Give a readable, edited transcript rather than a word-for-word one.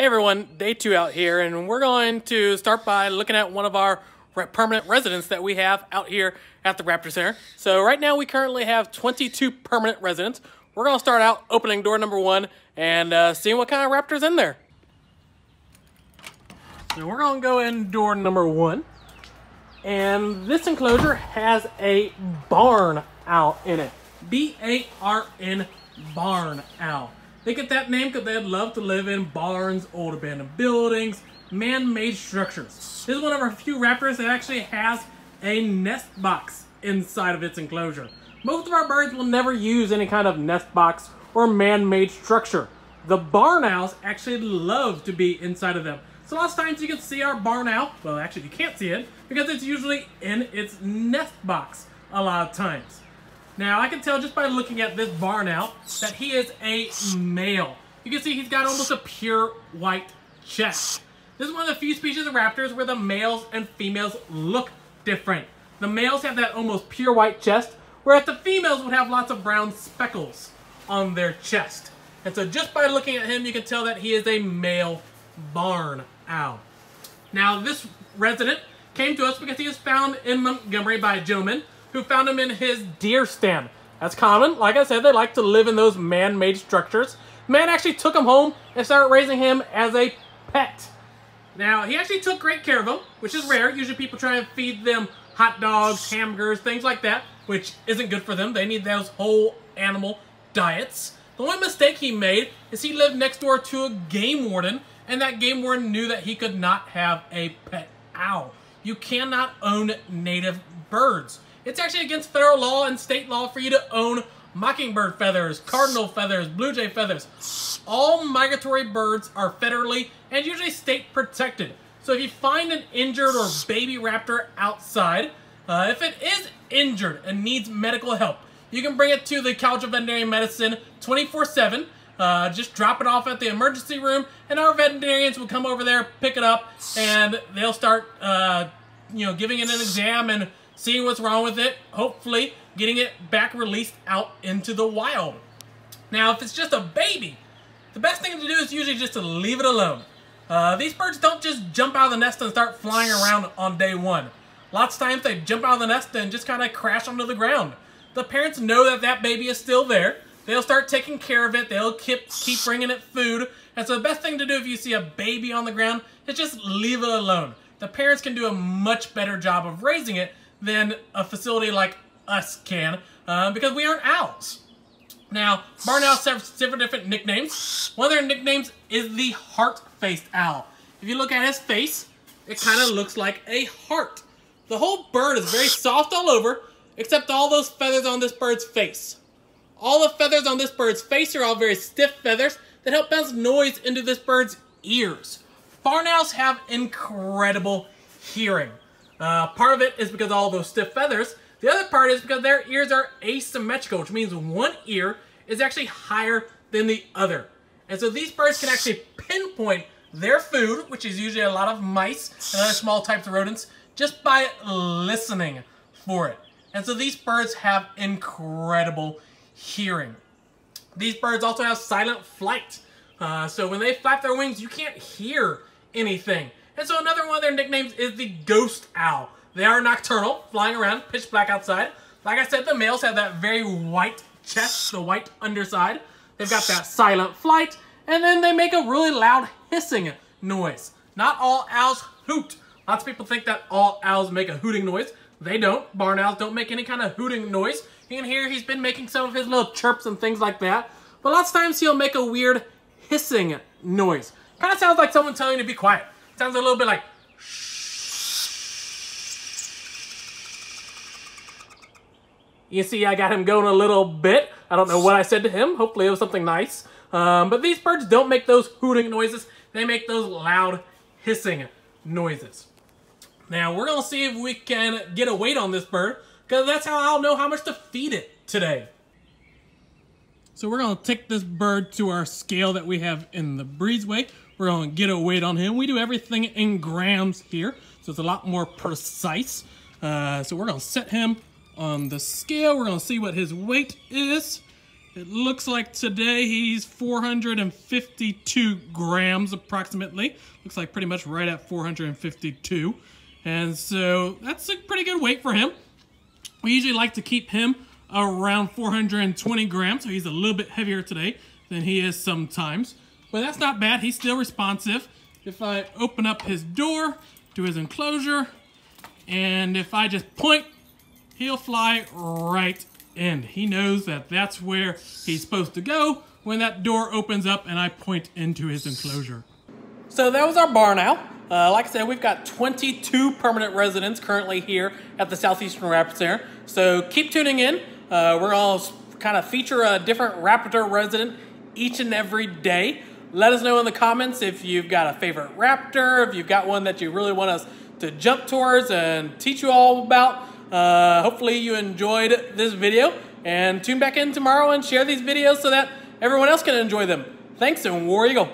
Hey everyone, day 2 out here, and we're going to start by looking at one of our permanent residents that we have out here at the Raptor Center. So right now we currently have 22 permanent residents. We're going to start out opening door number 1 and seeing what kind of raptor's in there. So we're going to go in door number 1, and this enclosure has a barn owl in it. B-A-R-N, barn owl. They get that name because they'd love to live in barns, old abandoned buildings, man-made structures. This is one of our few raptors that actually has a nest box inside of its enclosure. Most of our birds will never use any kind of nest box or man-made structure. The barn owls actually love to be inside of them. So lots of times you can see our barn owl, well actually you can't see it because it's usually in its nest box a lot of times. Now, I can tell just by looking at this barn owl that he is a male. You can see he's got almost a pure white chest. This is one of the few species of raptors where the males and females look different. The males have that almost pure white chest, whereas the females would have lots of brown speckles on their chest. And so just by looking at him, you can tell that he is a male barn owl. Now, this resident came to us because he was found in Montgomery by a gentleman who found him in his deer stand. That's common. Like I said, they like to live in those man-made structures. The man actually took him home and started raising him as a pet. Now, he actually took great care of him, which is rare. Usually people try and feed them hot dogs, hamburgers, things like that, which isn't good for them. They need those whole animal diets. The only mistake he made is he lived next door to a game warden, and that game warden knew that he could not have a pet owl. You cannot own native birds. It's actually against federal law and state law for you to own mockingbird feathers, cardinal feathers, blue jay feathers. All migratory birds are federally and usually state protected. So if you find an injured or baby raptor outside, if it is injured and needs medical help, you can bring it to the College of Veterinary Medicine 24/7. Just drop it off at the emergency room, and our veterinarians will come over there, pick it up, and they'll start, giving it an exam and seeing what's wrong with it, hopefully getting it back released out into the wild. Now, if it's just a baby, the best thing to do is usually just to leave it alone. These birds don't just jump out of the nest and start flying around on day 1. Lots of times they jump out of the nest and just kind of crash onto the ground. The parents know that that baby is still there. They'll start taking care of it. They'll keep bringing it food. And so the best thing to do if you see a baby on the ground is just leave it alone. The parents can do a much better job of raising it than a facility like us can, because we aren't owls. Now, barn owls have several different nicknames. One of their nicknames is the heart-faced owl. If you look at his face, it kind of looks like a heart. The whole bird is very soft all over, except all those feathers on this bird's face. All the feathers on this bird's face are all very stiff feathers that help bounce noise into this bird's ears. Barn owls have incredible hearing. Part of it is because of all those stiff feathers. The other part is because their ears are asymmetrical, which means one ear is actually higher than the other. And so these birds can actually pinpoint their food, which is usually a lot of mice and other small types of rodents, just by listening for it. And so these birds have incredible hearing. These birds also have silent flight. So when they flap their wings, you can't hear anything. And so another one of their nicknames is the ghost owl. They are nocturnal, flying around, pitch black outside. Like I said, the males have that very white chest, the white underside. They've got that silent flight, and then they make a really loud hissing noise. Not all owls hoot. Lots of people think that all owls make a hooting noise. They don't. Barn owls don't make any kind of hooting noise. You can hear he's been making some of his little chirps and things like that. But lots of times he'll make a weird hissing noise. Kind of sounds like someone telling you to be quiet. Sounds a little bit like you see, I got him going a little bit. I don't know what I said to him. Hopefully it was something nice. But these birds don't make those hooting noises. They make those loud hissing noises. Now, we're going to see if we can get a weight on this bird, because that's how I'll know how much to feed it today. So we're going to take this bird to our scale that we have in the breezeway. We're going to get a weight on him. We do everything in grams here, so it's a lot more precise. So we're going to set him on the scale. We're going to see what his weight is. It looks like today he's 452 grams approximately. Looks like pretty much right at 452. And so that's a pretty good weight for him. We usually like to keep him around 420 grams, so he's a little bit heavier today than he is sometimes. But that's not bad, he's still responsive. If I open up his door to his enclosure, and if I just point, he'll fly right in. He knows that that's where he's supposed to go when that door opens up and I point into his enclosure. So that was our barn owl. Like I said, we've got 22 permanent residents currently here at the Southeastern Raptor Center. So keep tuning in. We're going to kind of feature a different raptor resident each and every day. Let us know in the comments if you've got a favorite raptor, if you've got one that you really want us to jump towards and teach you all about. Hopefully you enjoyed this video, and tune back in tomorrow and share these videos so that everyone else can enjoy them. Thanks, and War Eagle.